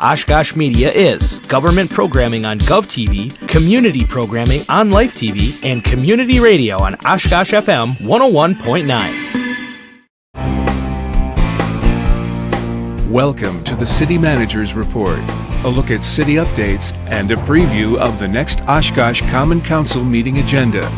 Oshkosh Media is government programming on GovTV, community programming on Life TV, and community radio on Oshkosh FM 101.9. Welcome to the City Manager's Report, a look at city updates and a preview of the next Oshkosh Common Council meeting agenda.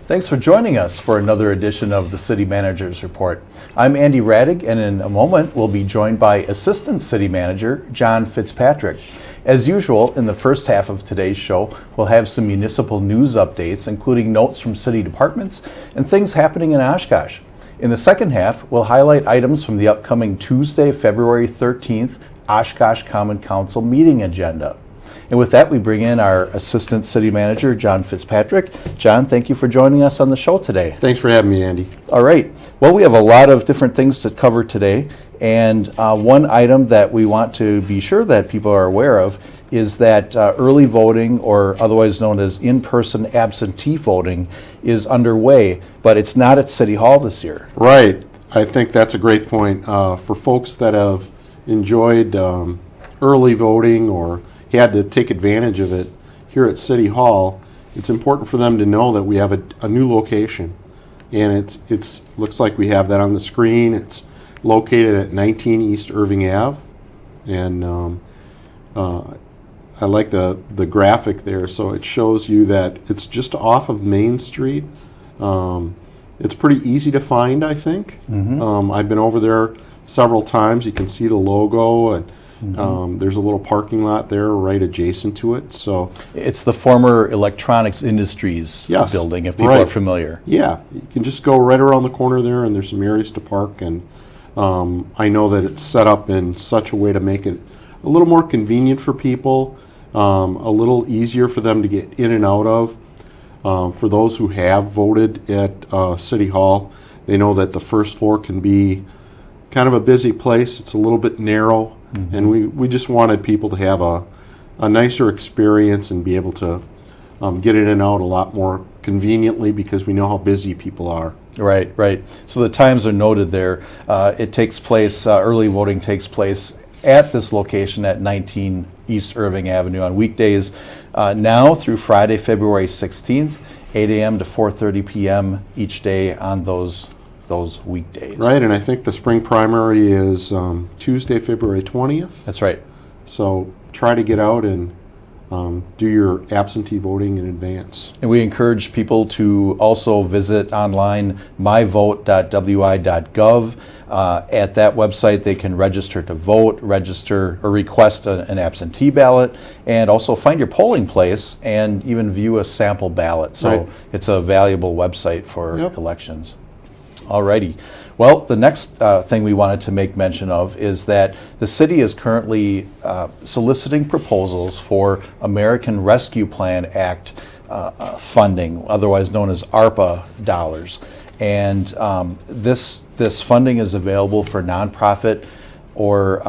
Thanks for joining us for another edition of the City Manager's Report. I'm Andy Radig, and in a moment we'll be joined by Assistant City Manager John Fitzpatrick. As usual, in the first half of today's show, we'll have some municipal news updates, including notes from city departments and things happening in Oshkosh. In the second half, we'll highlight items from the upcoming Tuesday, February 13th Oshkosh Common Council meeting agenda. And with that, we bring in our Assistant City Manager, John Fitzpatrick. John, thank you for joining us on the show today. Thanks for having me, Andy. All right. Well, we have a lot of different things to cover today. And one item that we want to be sure that people are aware of is that early voting, or otherwise known as in-person absentee voting, is underway, but it's not at City Hall this year. Right. I think that's a great point. For folks that have enjoyed early voting or had to take advantage of it here at City Hall, it's important for them to know that we have a new location. And it's looks like we have that on the screen. It's located at 19 East Irving Ave. And I like the graphic there, so it shows you that it's just off of Main Street. It's pretty easy to find, I think. Mm-hmm. I've been over there several times. You can see the logo, and there's a little parking lot there right adjacent to it. So it's the former Electronics Industries building, if people are familiar. Yeah, you can just go right around the corner there, and there's some areas to park. And I know that it's set up in such a way to make it a little more convenient for people, a little easier for them to get in and out of. For those who have voted at City Hall, they know that the first floor can be kind of a busy place. It's a little bit narrow. Mm-hmm. And we just wanted people to have a nicer experience and be able to get in and out a lot more conveniently, because we know how busy people are. Right, right. So the times are noted there. It takes place, early voting takes place at this location at 19 East Irving Avenue on weekdays now through Friday, February 16th, 8 a.m. to 4:30 p.m. each day on those weekdays. Right, and I think the spring primary is Tuesday, February 20th. That's right. So try to get out and do your absentee voting in advance. And we encourage people to also visit online myvote.wi.gov. At that website, they can register to vote, register or request an absentee ballot, and also find your polling place and even view a sample ballot. So It's a valuable website for elections. Alrighty. Well, the next thing we wanted to make mention of is that the city is currently soliciting proposals for American Rescue Plan Act funding, otherwise known as ARPA dollars. And this funding is available for nonprofit or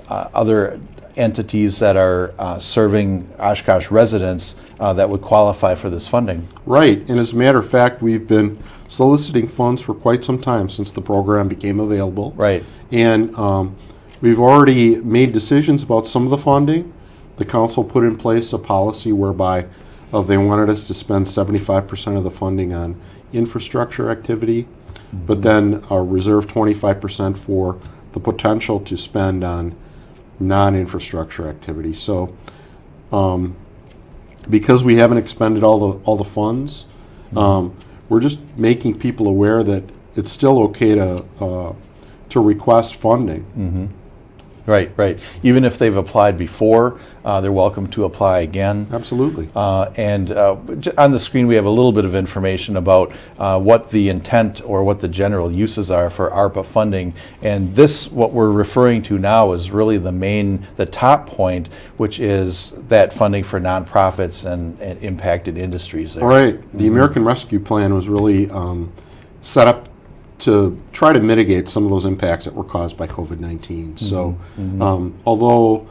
other entities that are serving Oshkosh residents that would qualify for this funding. Right, and as a matter of fact, we've been soliciting funds for quite some time since the program became available. Right. And we've already made decisions about some of the funding. The council put in place a policy whereby they wanted us to spend 75% of the funding on infrastructure activity, but then reserve 25% for the potential to spend on non-infrastructure activity. So because we haven't expended all the funds, we're just making people aware that it's still okay to request funding. Mm-hmm. Right, right. Even if they've applied before, they're welcome to apply again. Absolutely. And on the screen we have a little bit of information about what the intent or what the general uses are for ARPA funding. And this, what we're referring to now, is really the top point, which is that funding for nonprofits and impacted industries there. Right. The American Rescue Plan was really set up to try to mitigate some of those impacts that were caused by COVID-19. So although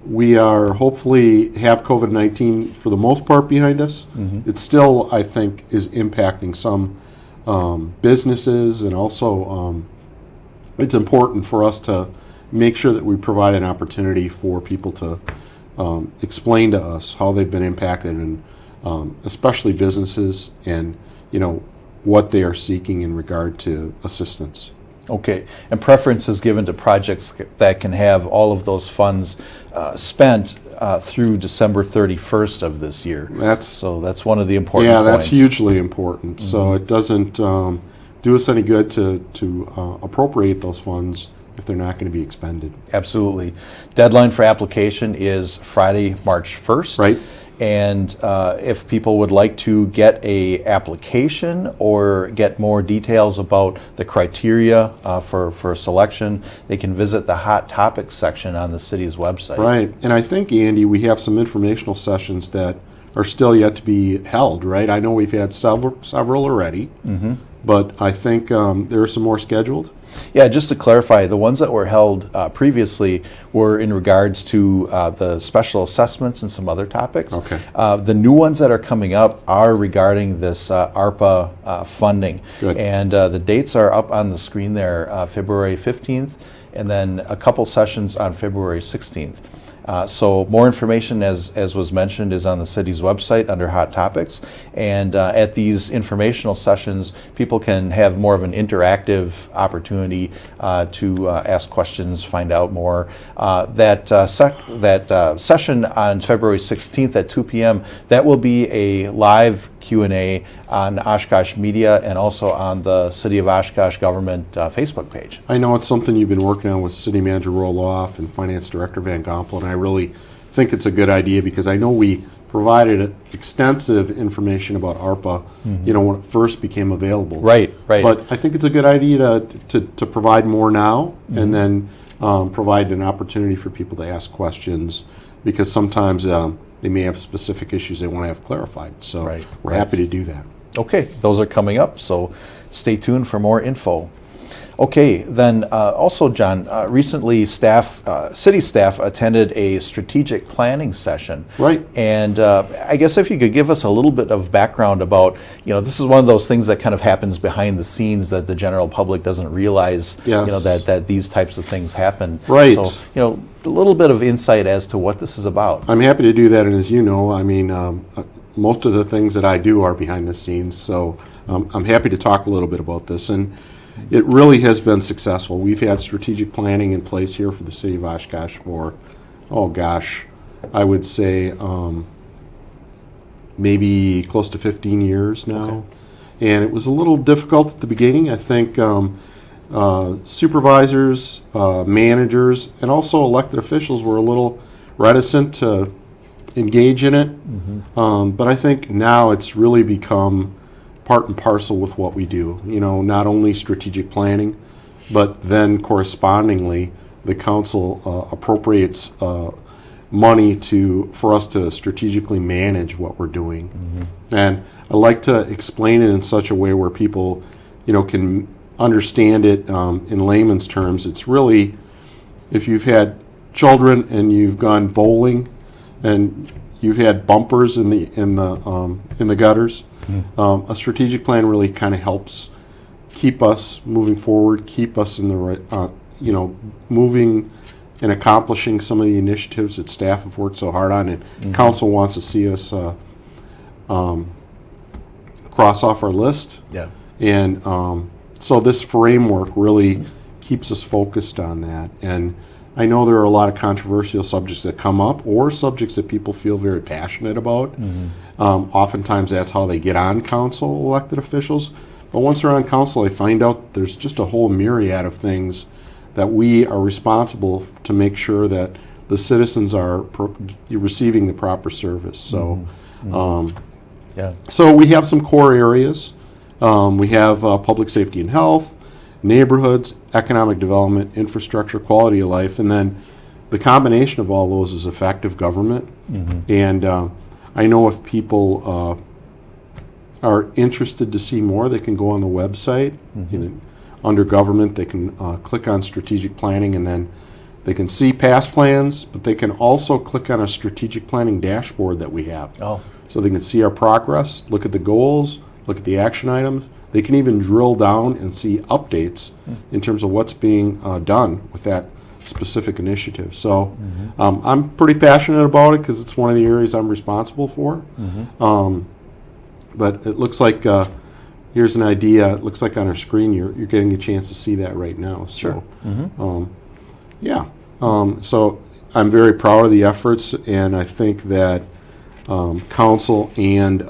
we are hopefully have COVID-19 for the most part behind us, it still, I think, is impacting some businesses and also it's important for us to make sure that we provide an opportunity for people to explain to us how they've been impacted, and especially businesses, and what they are seeking in regard to assistance. Okay, and preference is given to projects that can have all of those funds spent through December 31st of this year. That's one of the important points. Yeah, that's hugely important. Mm-hmm. So it doesn't do us any good to appropriate those funds if they're not going to be expended. Absolutely. Deadline for application is Friday, March 1st. Right. And if people would like to get a application or get more details about the criteria for selection, they can visit the Hot Topics section on the city's website. Right. And I think, Andy, we have some informational sessions that are still yet to be held, right? I know we've had several already, mm-hmm. but I think there are some more scheduled. Yeah, just to clarify, the ones that were held previously were in regards to the special assessments and some other topics. Okay. The new ones that are coming up are regarding this ARPA funding. Good. And the dates are up on the screen there, February 15th, and then a couple sessions on February 16th. So more information, as was mentioned, is on the city's website under Hot Topics. And at these informational sessions, people can have more of an interactive opportunity to ask questions, find out more. That session on February 16th at 2 p.m., that will be a live Q&A on Oshkosh Media and also on the City of Oshkosh Government Facebook page. I know it's something you've been working on with City Manager Roloff and Finance Director Van Gompel, and I really think it's a good idea because I know we provided extensive information about ARPA, mm-hmm. When it first became available. Right. But I think it's a good idea to provide more now, mm-hmm. and then provide an opportunity for people to ask questions, because sometimes they may have specific issues they want to have clarified. So we're happy to do that. Okay, those are coming up, so stay tuned for more info. Okay, then also, John, recently city staff attended a strategic planning session. Right. And I guess if you could give us a little bit of background about, this is one of those things that kind of happens behind the scenes that the general public doesn't realize, yes. that these types of things happen. Right. So, a little bit of insight as to what this is about. I'm happy to do that, and as you know, most of the things that I do are behind the scenes, so I'm happy to talk a little bit about this. And it really has been successful. We've had strategic planning in place here for the City of Oshkosh for, I would say maybe close to 15 years now. Okay. And it was a little difficult at the beginning. I think supervisors, managers, and also elected officials were a little reticent to engage in it. Mm-hmm. But I think now it's really become part and parcel with what we do. Not only strategic planning, but then correspondingly, the council appropriates money for us to strategically manage what we're doing. Mm-hmm. And I like to explain it in such a way where people, can understand it in layman's terms. It's really, if you've had children and you've gone bowling and you've had bumpers in the gutters. Mm-hmm. A strategic plan really kind of helps keep us moving forward, keep us in the right, moving and accomplishing some of the initiatives that staff have worked so hard on, and mm-hmm. council wants to see us cross off our list. Yeah. And so this framework really keeps us focused on that. And I know there are a lot of controversial subjects that come up, or subjects that people feel very passionate about. Mm-hmm. Oftentimes that's how they get on council, elected officials. But once they're on council, they find out there's just a whole myriad of things that we are responsible to make sure that the citizens are receiving the proper service. So, mm-hmm. So we have some core areas. We have public safety and health, neighborhoods, economic development, infrastructure, quality of life, and then the combination of all those is effective government. Mm-hmm. And I know if people are interested to see more, they can go on the website. Mm-hmm. Under government, they can click on strategic planning, and then they can see past plans, but they can also click on a strategic planning dashboard that we have. Oh. So they can see our progress, look at the goals, look at the action items, They can even drill down and see updates in terms of what's being done with that specific initiative. So I'm pretty passionate about it because it's one of the areas I'm responsible for. But it looks like, here's an idea, it looks like on our screen you're getting a chance to see that right now. So, so I'm very proud of the efforts, and I think that council and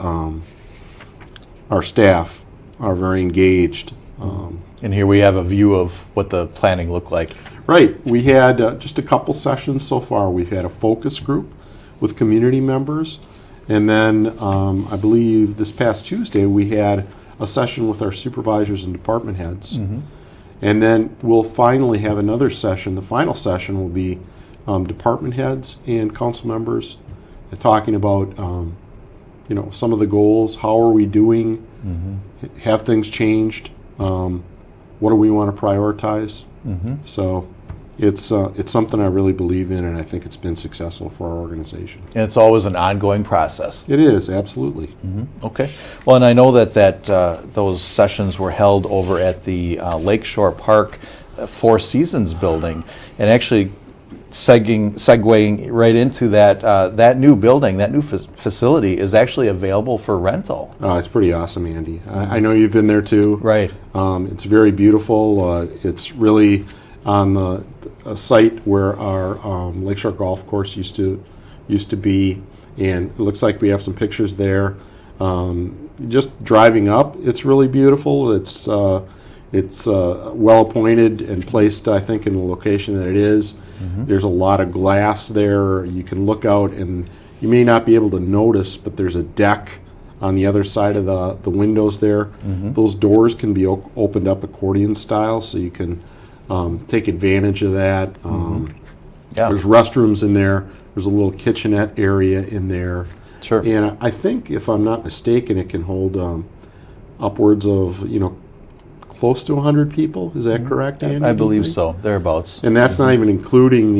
our staff are very engaged. And here we have a view of what the planning looked like. Right. We had just a couple sessions so far. We've had a focus group with community members, and then I believe this past Tuesday we had a session with our supervisors and department heads. And then we'll finally have another session. The final session will be department heads and council members talking about some of the goals. How are we doing? Have things changed? What do we want to prioritize? So it's something I really believe in, and I think it's been successful for our organization. And it's always an ongoing process. It is, absolutely. Okay. Well, and I know that those sessions were held over at the Lakeshore Park Four Seasons building, and actually segueing right into that new building, that new facility is actually available for rental. It's pretty awesome, Andy. I know you've been there too. Right. It's very beautiful. It's really on the site where our Lakeshore Golf Course used to be, and it looks like we have some pictures there. Just driving up, it's really beautiful. It's well appointed and placed, I think, in the location that it is. There's a lot of glass there. You can look out, and you may not be able to notice, but there's a deck on the other side of the windows there. Those doors can be opened up accordion style, so you can take advantage of that. There's restrooms in there. There's a little kitchenette area in there. Sure. And I think, if I'm not mistaken, it can hold upwards of, close to 100 people. Is that correct, Andy? I believe so, thereabouts. And that's not even including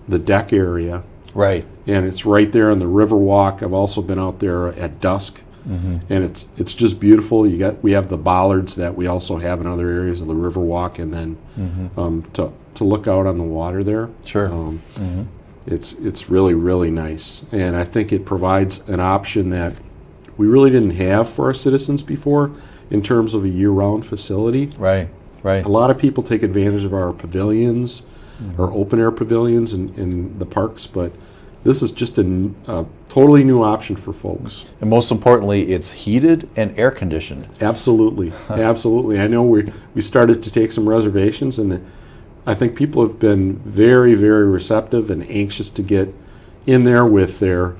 the deck area. Right. And it's right there on the Riverwalk. I've also been out there at dusk, and it's just beautiful. We have the bollards that we also have in other areas of the Riverwalk, and then to look out on the water there. Sure. It's really, really nice, and I think it provides an option that we really didn't have for our citizens before in terms of a year-round facility. Right. A lot of people take advantage of our pavilions, our open-air pavilions in the parks, but this is just a totally new option for folks. And most importantly, it's heated and air-conditioned. Absolutely. Absolutely. I know we started to take some reservations, and I think people have been very, very receptive and anxious to get in there with their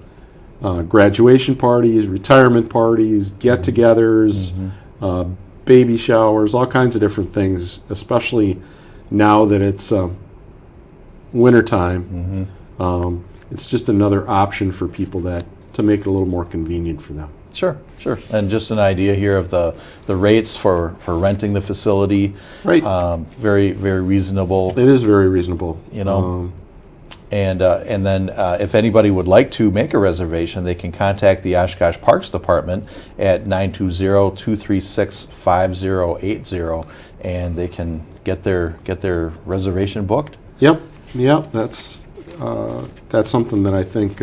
graduation parties, retirement parties, get-togethers, baby showers, all kinds of different things, especially now that it's wintertime. It's just another option for people to make it a little more convenient for them. Sure. And just an idea here of the rates for renting the facility. Right. Very, very reasonable. It is very reasonable. And then if anybody would like to make a reservation, they can contact the Oshkosh Parks Department at 920-236-5080, and they can get their reservation booked. Yep. That's something that I think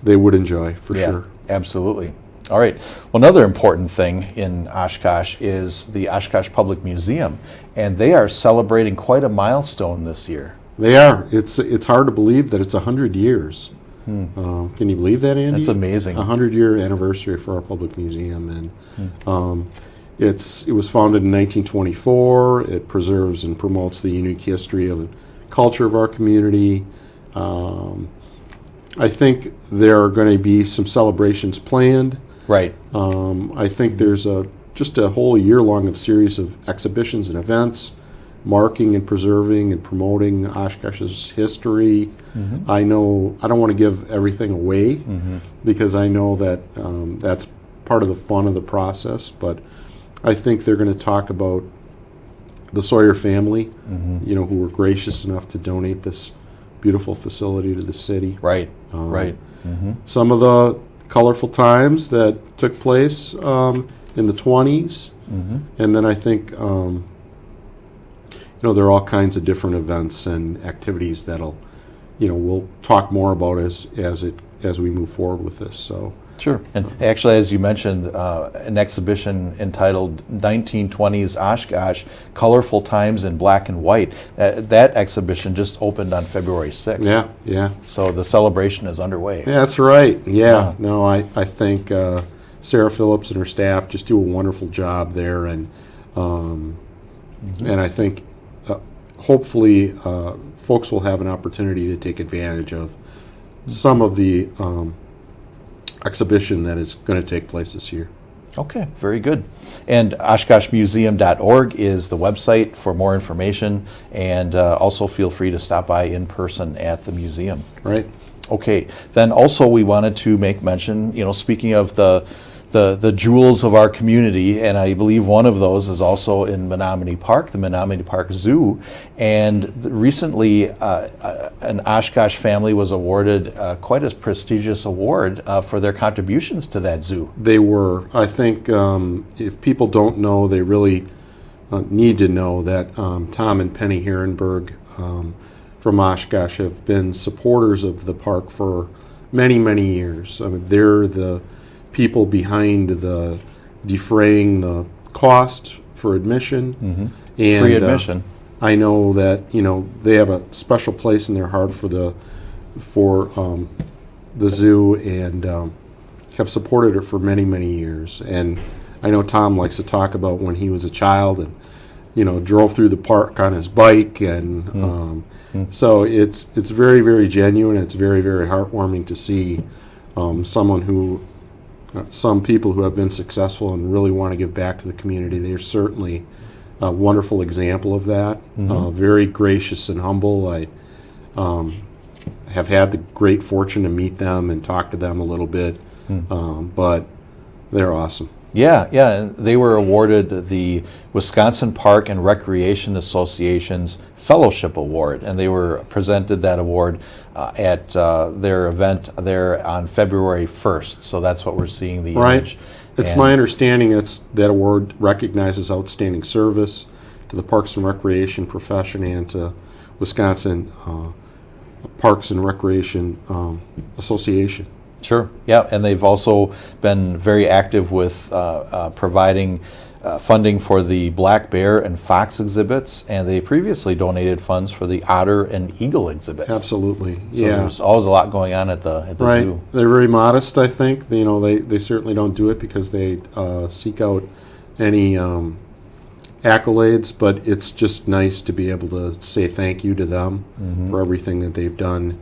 they would enjoy for sure. Absolutely. All right. Well, another important thing in Oshkosh is the Oshkosh Public Museum, and they are celebrating quite a milestone this year. They are. It's hard to believe that it's 100 years. Can you believe that, Andy? That's amazing. 100-year anniversary for our public museum, and it was founded in 1924. It preserves and promotes the unique history of and culture of our community. I think there are going to be some celebrations planned. Right. I think there's just a whole year-long of series of exhibitions and events, marking and preserving and promoting Oshkosh's history. I know I don't want to give everything away because I know that that's part of the fun of the process, but I think they're going to talk about the Sawyer family, who were gracious enough to donate this beautiful facility to the city. Right. Some of the colorful times that took place in in the 20s. And then I think, there are all kinds of different events and activities that'll, we'll talk more about as we move forward with this. So. Sure. And actually, as you mentioned, an exhibition entitled 1920s Oshkosh, Colorful Times in Black and White. That exhibition just opened on February 6th. Yeah. So the celebration is underway. Yeah, that's right. Yeah. No, I think Sarah Phillips and her staff just do a wonderful job there. And and I think hopefully folks will have an opportunity to take advantage of some of the exhibition that is going to take place this year. Okay, very good. And OshkoshMuseum.org is the website for more information, and also feel free to stop by in person at the museum. Right. Okay, then also we wanted to make mention, speaking of the jewels of our community, and I believe one of those is also in Menominee Park, the Menominee Park Zoo. And recently, an Oshkosh family was awarded quite a prestigious award for their contributions to that zoo. They were. I think if people don't know, they really need to know that Tom and Penny Herrenberg from Oshkosh have been supporters of the park for many, many years. I mean, they're the people behind the defraying the cost for admission. And free admission. I know that they have a special place in their heart for the zoo, and have supported it for many, many years. And I know Tom likes to talk about when he was a child and drove through the park on his bike, and so it's very, very genuine. It's very, very heartwarming to see some people who have been successful and really want to give back to the community. They're certainly a wonderful example of that. Very gracious and humble. I have had the great fortune to meet them and talk to them a little bit, but they're awesome. Yeah, and they were awarded the Wisconsin Park and Recreation Association's Fellowship Award, and they were presented that award at their event there on February 1st. So that's what we're seeing, the image. It's my understanding that award recognizes outstanding service to the Parks and Recreation profession and to Wisconsin Parks and Recreation Association. Sure, yeah, and they've also been very active with providing funding for the black bear and fox exhibits, and they previously donated funds for the otter and eagle exhibits. Absolutely, so there's always a lot going on at the zoo. They're very modest, I think. They certainly don't do it because they seek out any accolades, but it's just nice to be able to say thank you to them for everything that they've done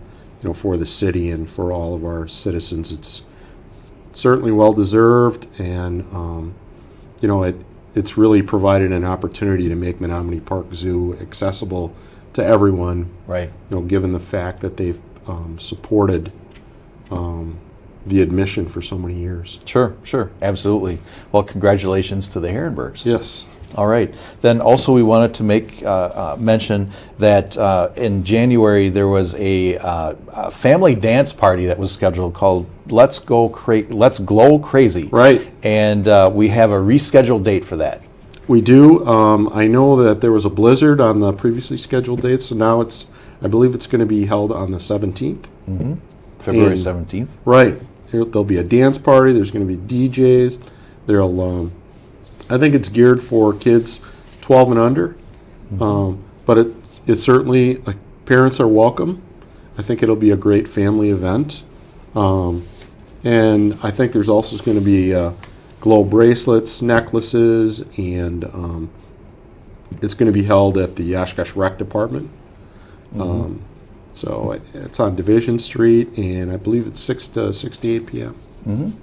for the city and for all of our citizens. It's certainly well deserved, and it's really provided an opportunity to make Menominee Park Zoo accessible to everyone. Right. Given the fact that they've supported the admission for so many years. Sure, absolutely. Well, congratulations to the Herrenbergs. Yes. All right. Then also we wanted to make mention that in January there was a family dance party that was scheduled called Let's Glow Crazy. Right. And we have a rescheduled date for that. We do. I know that there was a blizzard on the previously scheduled date, so now I believe it's going to be held on the 17th. February 17th. Right. There'll be a dance party. There's going to be DJs. I think it's geared for kids 12 and under, but it's certainly, parents are welcome. I think it'll be a great family event. And I think there's also going to be glow bracelets, necklaces, and it's going to be held at the Oshkosh Rec Department. So it's on Division Street, and I believe it's 6 to 8 p.m.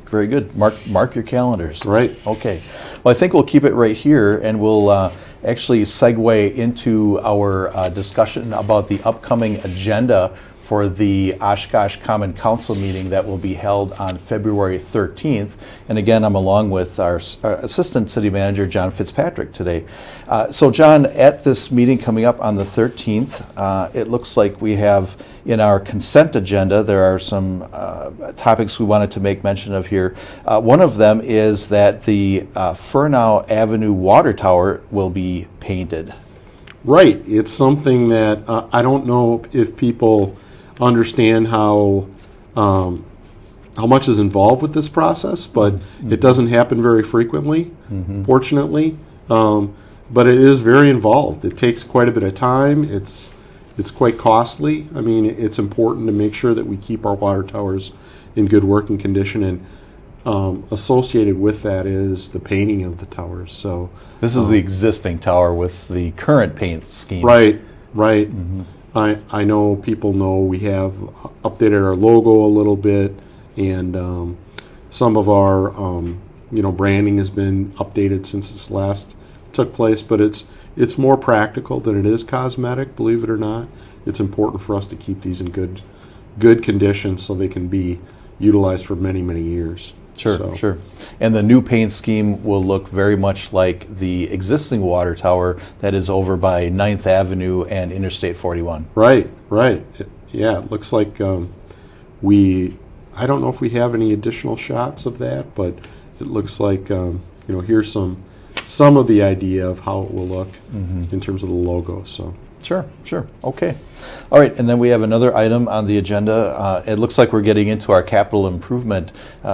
Very good. Mark your calendars. Right. Okay. Well, I think we'll keep it right here, and we'll actually segue into our discussion about the upcoming agenda for the Oshkosh Common Council meeting that will be held on February 13th. And again, I'm along with our Assistant City Manager, John Fitzpatrick, today. So John, at this meeting coming up on the 13th, it looks like we have in our consent agenda, there are some topics we wanted to make mention of here. One of them is that the Furnow Avenue water tower will be painted. Right. It's something that I don't know if people understand how much is involved with this process, but it doesn't happen very frequently, fortunately. But it is very involved. It takes quite a bit of time. It's quite costly. I mean, it's important to make sure that we keep our water towers in good working condition, and associated with that is the painting of the towers. So this is the existing tower with the current paint scheme. Right. I know people know we have updated our logo a little bit, and some of our branding has been updated since this last took place. But it's more practical than it is cosmetic, believe it or not. It's important for us to keep these in good condition so they can be utilized for many, many years. Sure. And the new paint scheme will look very much like the existing water tower that is over by 9th Avenue and Interstate 41. Right. It looks like I don't know if we have any additional shots of that, but it looks like, here's some of the idea of how it will look in terms of the logo. So. Sure. Okay. All right, and then we have another item on the agenda. It looks like we're getting into our capital improvement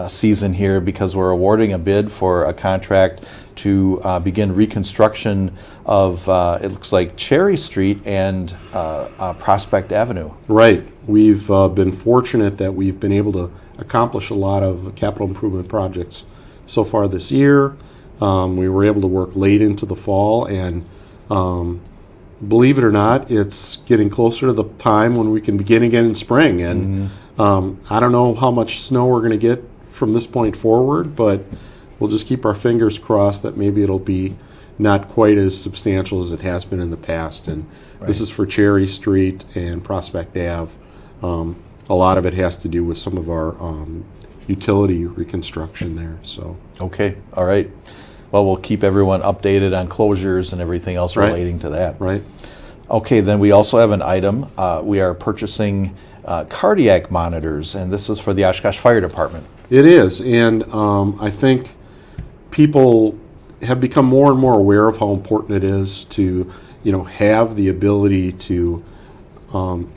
season here because we're awarding a bid for a contract to begin reconstruction of, it looks like, Cherry Street and Prospect Avenue. Right. We've been fortunate that we've been able to accomplish a lot of capital improvement projects so far this year. We were able to work late into the fall, and believe it or not, it's getting closer to the time when we can begin again in spring. And I don't know how much snow we're going to get from this point forward, but we'll just keep our fingers crossed that maybe it'll be not quite as substantial as it has been in the past. And this is for Cherry Street and Prospect Ave. A lot of it has to do with some of our utility reconstruction there. So. Okay. All right. Well, we'll keep everyone updated on closures and everything else relating to that. Right. Okay, then we also have an item. We are purchasing cardiac monitors, and this is for the Oshkosh Fire Department. It is, and I think people have become more and more aware of how important it is to, have the ability to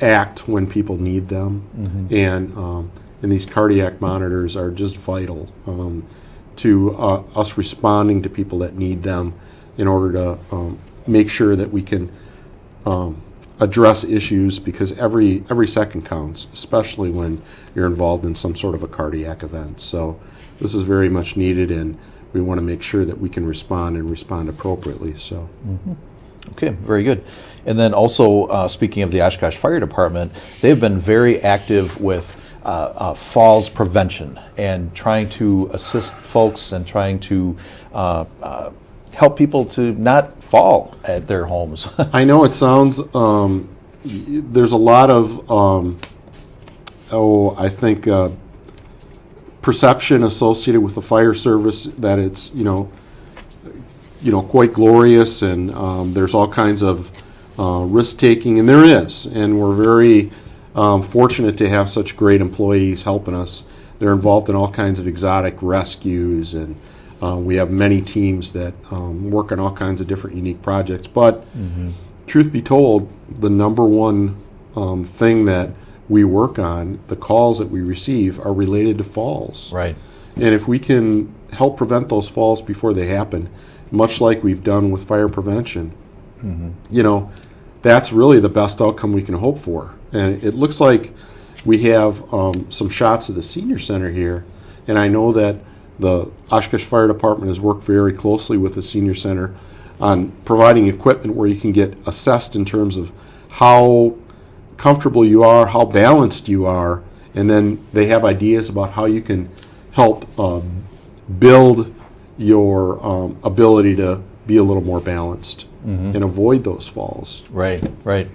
act when people need them, and these cardiac monitors are just vital to us responding to people that need them in order to make sure that we can address issues, because every second counts, especially when you're involved in some sort of a cardiac event. So this is very much needed, and we want to make sure that we can respond appropriately. So. Okay, very good. And then also, speaking of the Oshkosh Fire Department, they've been very active with falls prevention and trying to assist folks and trying to help people to not fall at their homes. I know it sounds, there's a lot of, I think, perception associated with the fire service that it's, quite glorious, and there's all kinds of risk-taking, and there is, and we're very fortunate to have such great employees helping us. They're involved in all kinds of exotic rescues, and we have many teams that work on all kinds of different unique projects. But truth be told, the number one thing that we work on, the calls that we receive, are related to falls. Right. And if we can help prevent those falls before they happen, much like we've done with fire prevention, that's really the best outcome we can hope for. And it looks like we have some shots of the senior center here, and I know that the Oshkosh Fire Department has worked very closely with the senior center on providing equipment where you can get assessed in terms of how comfortable you are, how balanced you are, and then they have ideas about how you can help build your ability to be a little more balanced and avoid those falls. Right.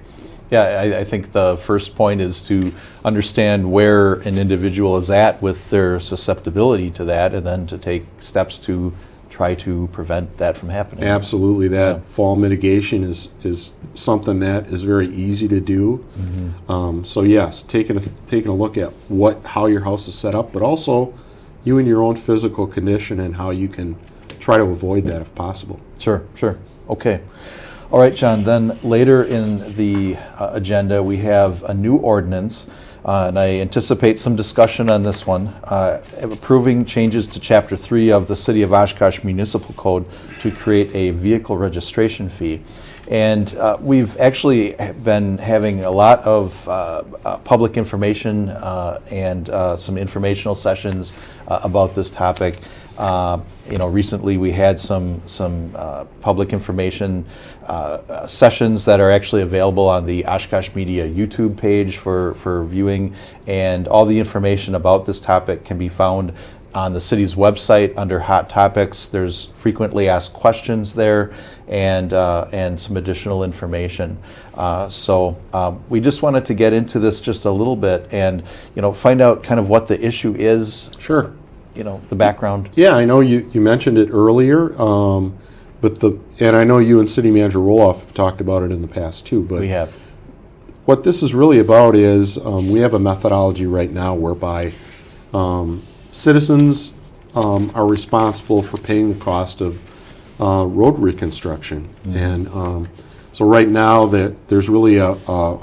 Yeah, I think the first point is to understand where an individual is at with their susceptibility to that, and then to take steps to try to prevent that from happening. Absolutely. That fall mitigation is something that is very easy to do. So yes, taking a look at how your house is set up, but also you and your own physical condition and how you can try to avoid that if possible. Sure. Okay. All right, John, then later in the agenda, we have a new ordinance, and I anticipate some discussion on this one, approving changes to Chapter 3 of the City of Oshkosh Municipal Code to create a vehicle registration fee. And we've actually been having a lot of public information and some informational sessions about this topic. Recently we had some public information sessions that are actually available on the Oshkosh Media YouTube page for viewing, and all the information about this topic can be found on the city's website under Hot Topics. There's frequently asked questions there, and some additional information. So we just wanted to get into this just a little bit and find out kind of what the issue is. Sure. The background. Yeah, I know you mentioned it earlier, and I know you and City Manager Roloff have talked about it in the past too. But we have. What this is really about is we have a methodology right now whereby citizens are responsible for paying the cost of road reconstruction. And so right now there's really a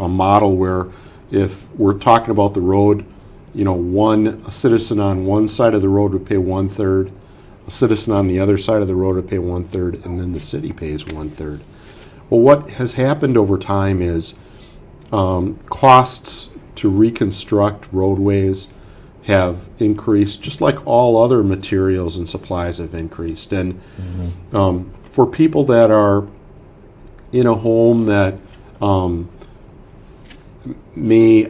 model where if we're talking about the road, a citizen on one side of the road would pay 1/3, a citizen on the other side of the road would pay 1/3, and then the city pays 1/3. Well, what has happened over time is costs to reconstruct roadways have increased, just like all other materials and supplies have increased. And for people that are in a home that may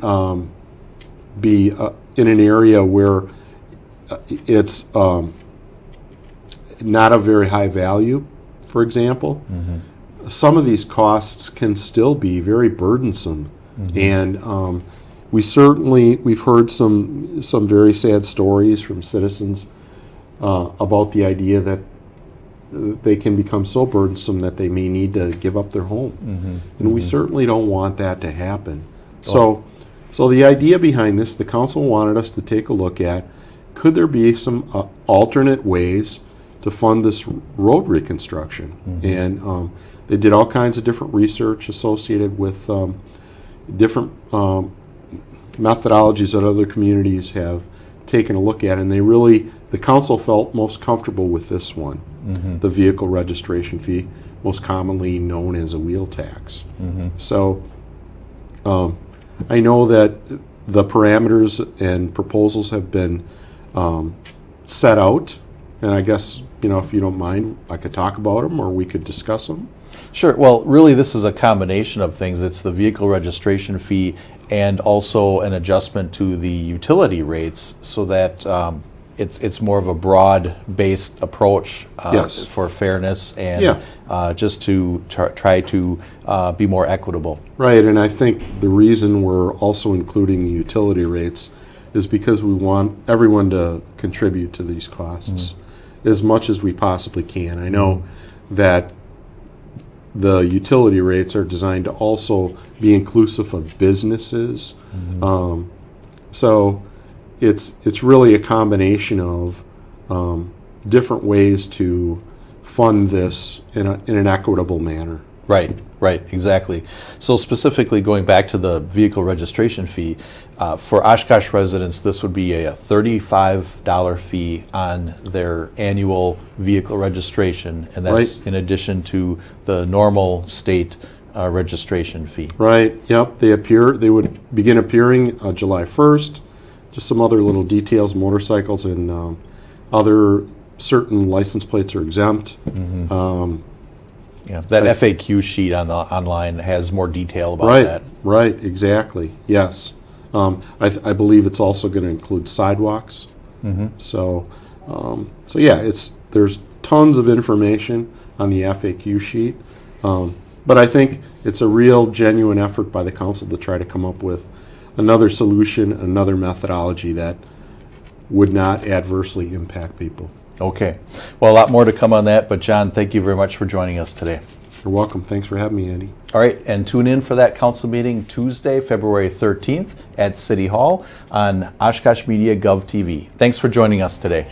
be in an area where it's not of very high value, for example, some of these costs can still be very burdensome. And we've heard some very sad stories from citizens about the idea that they can become so burdensome that they may need to give up their home. And we certainly don't want that to happen. So the idea behind this, the council wanted us to take a look at, could there be some alternate ways to fund this road reconstruction? And they did all kinds of different research associated with different methodologies that other communities have taken a look at, and the council felt most comfortable with this one, the vehicle registration fee, most commonly known as a wheel tax. So I know that the parameters and proposals have been set out, and I guess, if you don't mind, I could talk about them or we could discuss them. Sure. Well, really, this is a combination of things. It's the vehicle registration fee and also an adjustment to the utility rates so that it's more of a broad-based approach for fairness and just to try to be more equitable. Right, and I think the reason we're also including the utility rates is because we want everyone to contribute to these costs as much as we possibly can. I know that the utility rates are designed to also be inclusive of businesses. So it's really a combination of different ways to fund this in an equitable manner. Right, exactly. So specifically going back to the vehicle registration fee, for Oshkosh residents, this would be a $35 fee on their annual vehicle registration, and that's in addition to the normal state registration fee. Right, yep, they would begin appearing July 1st. Just some other little details, motorcycles and other certain license plates are exempt. That FAQ sheet on the online has more detail about that. Right, exactly. Yes, I believe it's also going to include sidewalks. So yeah, there's tons of information on the FAQ sheet. But I think it's a real genuine effort by the council to try to come up with another solution, another methodology that would not adversely impact people. Okay. Well, a lot more to come on that, but John, thank you very much for joining us today. You're welcome. Thanks for having me, Andy. All right, and tune in for that council meeting Tuesday, February 13th at City Hall on Oshkosh Media Gov TV. Thanks for joining us today.